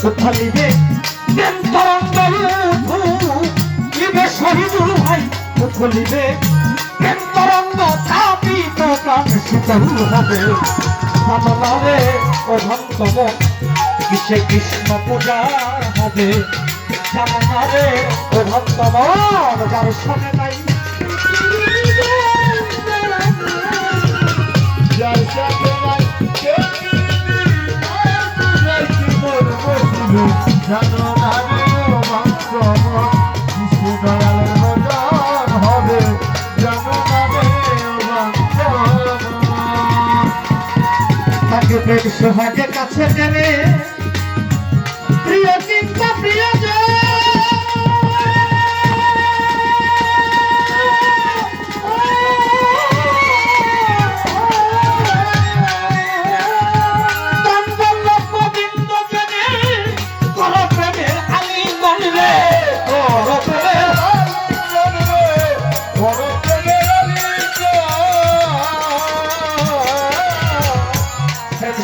উঠালিবে প্রেম তরঙ্গ উঠলিবে শহীদুল ভাই উঠলিবে প্রেম তরঙ্গ চাপিত প্রাণ শীতল হবে সামনারে অধন্তম কিসে কৃষ্ণ পূজা হবে সামনারে অধন্তম যার সঙ্গে নাই যার সাথে নাই জানো না রে মাংস শিশু দয়ালের বচন হবে জানো না রে মাংস তাকে প্রেম সোহাগের কাছে টেনে প্রিয় চিন্তা প্রিয়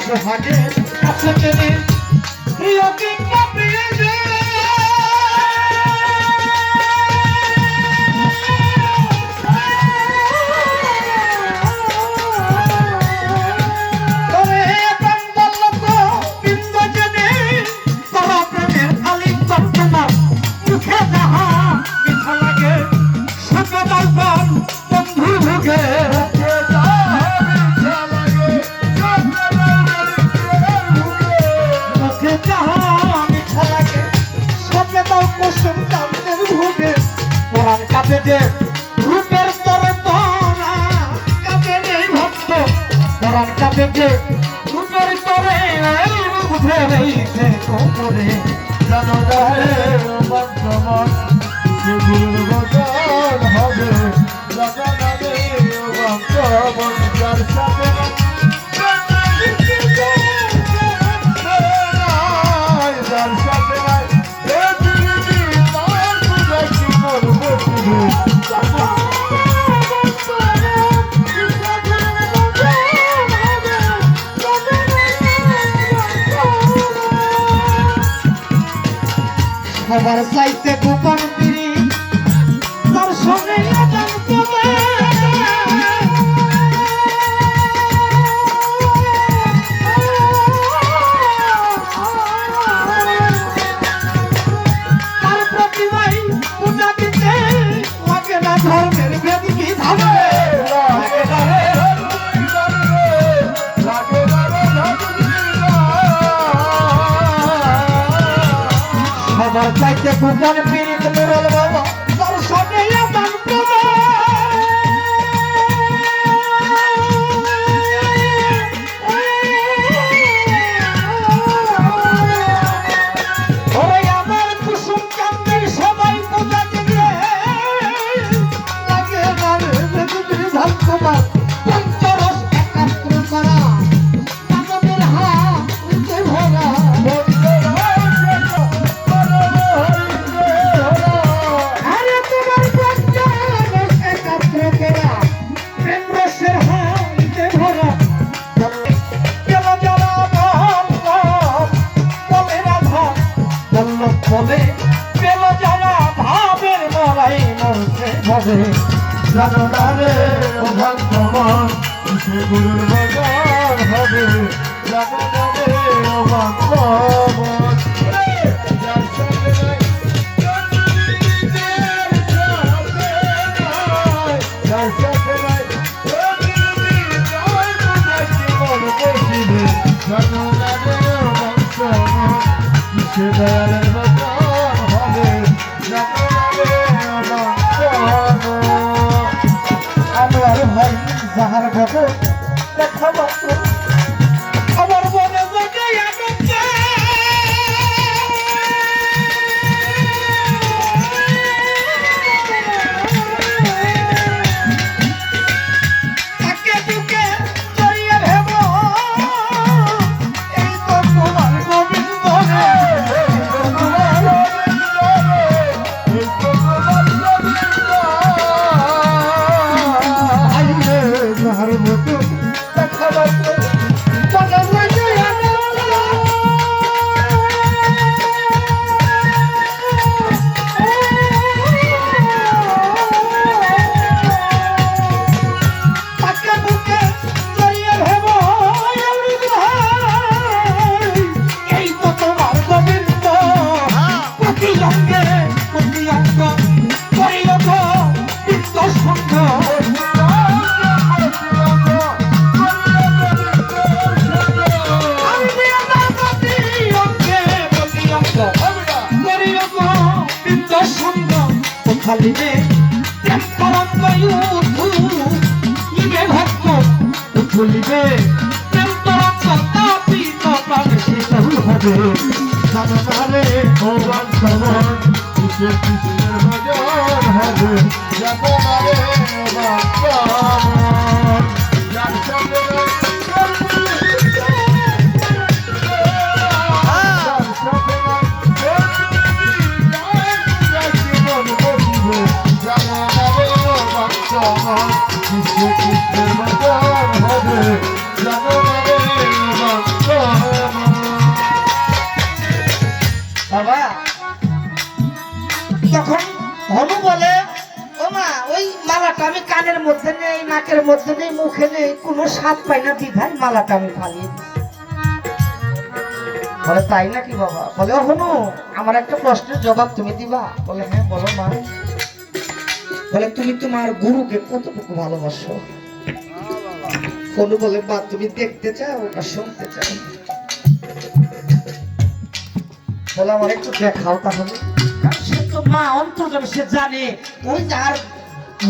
সোহাগের কাছে টেনে প্রিয় কিংবা প্রিয় মুখে যাহা মিঠা লাগে সাথে বালবান বন্ধু ভুগে রূপের তরে তোরা কাঁদে নেই ভক্ত তোরার কাঁদে যে রূপের তরে রূপ ধরেছে কোমরে জানো রে বন্ধমন যে গুরুর বচন হবে জানো না রে বন্ধমন যার সাথে যার সাথে সবার চাইতে গোপন পিড়ি তার সঙ্গে তার প্রতিমাই পূজা দিতে লাগে না ধর্মের ভেদ কি ধাবে সবার চাইতে গোপন পীড়িত মুরল বাবা তার সঙ্গে দান আমার কুসুম কান্দের সবাই পূজা দিলে লাগে ধান তোমার পঞ্চরস একাত্র করা আমাদের হাতে ভরা বলে পেল যারা ভাবের মরাই মরছে ভাবে জানো না রে ভগবান সে গুরুর বচন হবে জানো না রে ভগবান যার সাথে নাই যার সাথে নাই জানো না রে ভগবান সে দয়ালের বচন হবে আমার ভাই যাহার ঘটে দেখা মাত্র আমার মনে তাকে বুকে জড়িয়ে ভেব এই তো তোমার গোবিন্দ যাহার মতো দেখা চলিবে প্রেম তরঙ্গ ইবে ভক্ত চলিবে প্রেম তরঙ্গ তাপিত প্রাণ শীতল হবে জানো না রে ও বান্ধবন কিসে কৃষ্ণের ভজন হবে জানো না রে বান্ধবন যার সঙ্গে কৃষ্ণের ভজন হবে জানো না রে বান্ধবন। বাবা তখন হনু বলে ও মা ওই মালাটা আমি কানের মধ্যে নেই নাকের মধ্যে নেই মুখে নেই কোনো স্বাদ পাই না বিধায় মালাটা আমি ফালিয়ে দিই। বলে তাই নাকি বাবা? বলে ও হনু আমার একটা প্রশ্নের জবাব তুমি দিবা? বলে হ্যাঁ বলো মা। বলে তুমি তোমার গুরুকে কতটুকু ভালোবাসো? হনু বলে বা তুমি দেখতে চাও না শুনতে চাও? বলে আমার একটু দেখাও তাহলে। কারণ সে তো মা অন্তর্যামী, সে জানে ওই যার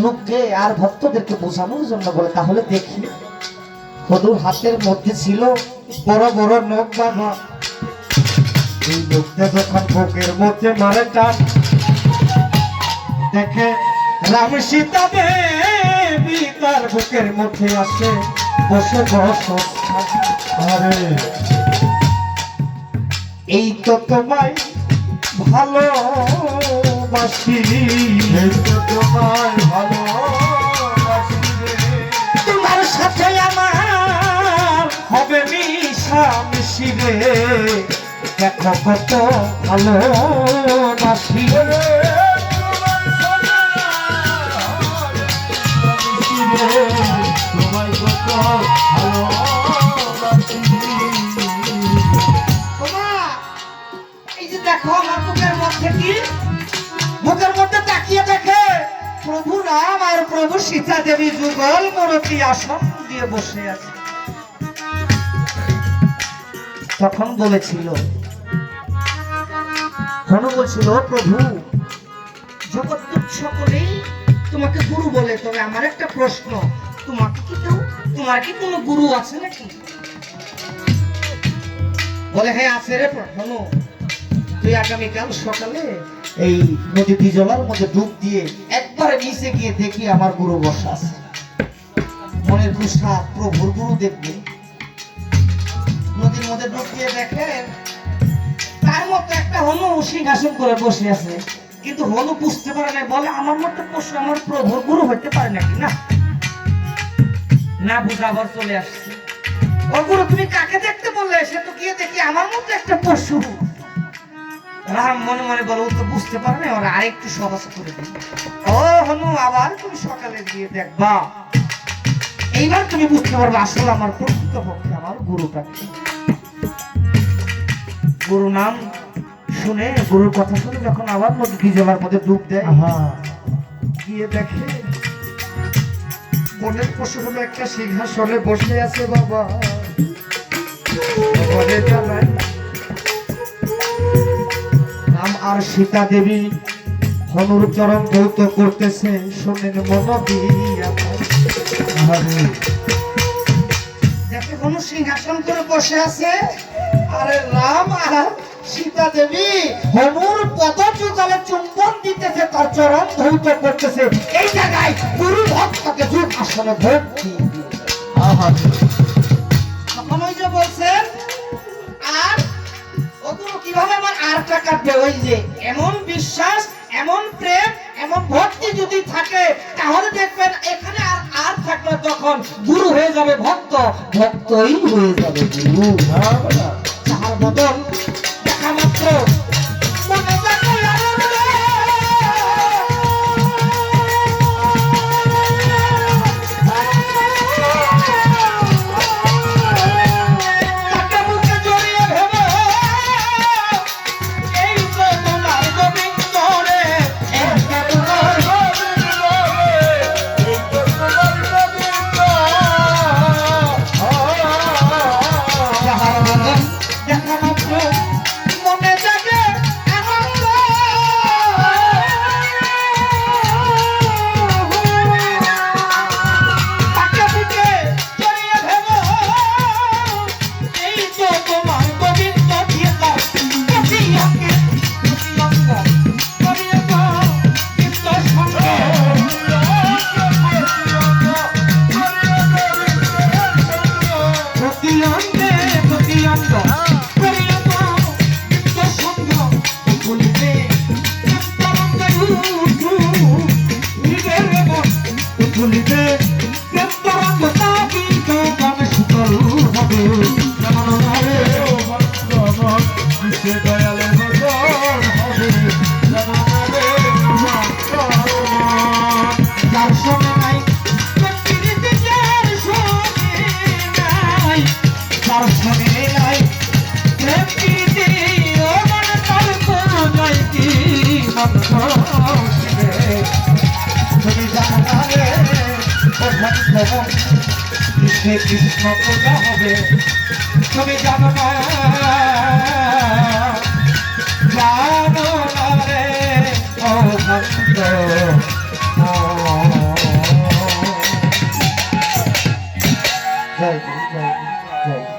লোককে আর ভক্তদেরকে বোঝানোর জন্য। বলে তাহলে দেখি। হনুর হাতের মধ্যে ছিল বড় বড় নখ বাঁধা। এই লোকটা যখন বুকের মধ্যে মারে টান দেখে রাম সীতা দেবী তার বুকের মধ্যে আসে বসে আরে এই তো তোমায় ভালোবাসি, এই তো তোমায় ভালোবাসি রে। তোমার সাথে আমার হবে মিশামিশি রে। দেখো কত ভালোবাসি রে। তোমায় কত ভালোবাসি। এই যে দেখো আমার বুকের মধ্যে কি, বুকের মধ্যে তাকিয়ে দেখে প্রভু রাম আর প্রভু সীতা দেবী যুগল মূরতি আসন দিয়ে বসে আছে। তখন বলেছিল হনু বলছিল প্রভু জগৎ সকলেই তোমাকে গুরু বলে, তবে আমার একটা প্রশ্ন, তোমাকে কি কেউ, তোমার কি কোনো গুরু আছে নাকি? বলে হ্যাঁ আছে রে হনু, তুই আগামীকাল সকালে এই নদী তিজলার মধ্যে ডুব দিয়ে একবারে নিচে গিয়ে দেখি আমার গুরু বসা আছে। মনের খুশা প্রভুর গুরু দেখবে। নদীর মধ্যে ডুব দিয়ে দেখেন তার মতো একটা হনু সিংহাসন করে বসে আছে, কিন্তু হনু বুঝতে পারে না। বলে আমার মতো পশু আমার প্রভুর গুরু হইতে পারে নাকি? না না বুঝাবার চলে আসছে। ও গুরু তুমি কাকে দেখতে বললে? সে তো গিয়ে দেখি আমার মতো একটা পশু। রাম মনে মনে বলে ও তো বুঝতে পারে না, ওরা আরেকটু সহজ করে দিল। ও হনু আবার তুমি সকালে গিয়ে দেখবা, এইবার তুমি বুঝতে পারবে আসলে আমার প্রকৃত পক্ষে আমার গুরুটাকে। গুরু নাম শুনে, গুরুর কথা শুনে যখন আবার নদী ভিজলার মধ্যে ডুব দেয়, গিয়ে দেখে মনের পশু হলো একটা সিংহাসনে বসে আছে। বাবা বলে জানাই রাম আর সীতা দেবী হনুর চরণ ধৌত করতেছে। শোনেন মন দিয়া দেখে হনু সিংহাসন করে বসে আছে, আরে রাম আর সীতা দেবী হনুর পদ যুগলে চুম্বন দিতেছে, তার চরণ ধৌত করতেছে। এই জায়গায় গুরু ভক্তকে যুগ আসলে ভক্তি। তখন ওই যে বলছেন আর ও গুরু কিভাবে আমার আরটা কাটবে? ওই যে এমন বিশ্বাস, এমন প্রেম, এমন ভক্তি যদি থাকে তাহলে দেখবেন এখানে আর আর থাকলে তখন গুরু হয়ে যাবে ভক্ত, ভক্তই হয়ে যাবে গুরু। যার বদল দেখা মাত্র মনে যাকে আনন্দ। তাকে বুকে জড়িয়ে ভেবে এই তো তোমার গোবিন্দ রে, এই তো তোমার গোবিন্দ রে, এই তো তোমার গোবিন্দ। যাহার বদল দেখা মাত্র আর শুনি নাই প্রেম প্রীতি ও মন তার পূজায় কি মন্ত্র শিবে তুমি জানো না রে ও ভক্তগণ কৃষ্ণে কৃষ্ণ পূজা হবে তুমি জানো না রে ও ভক্ত জয় গুরু, জয় গুরু, জয় গুরু।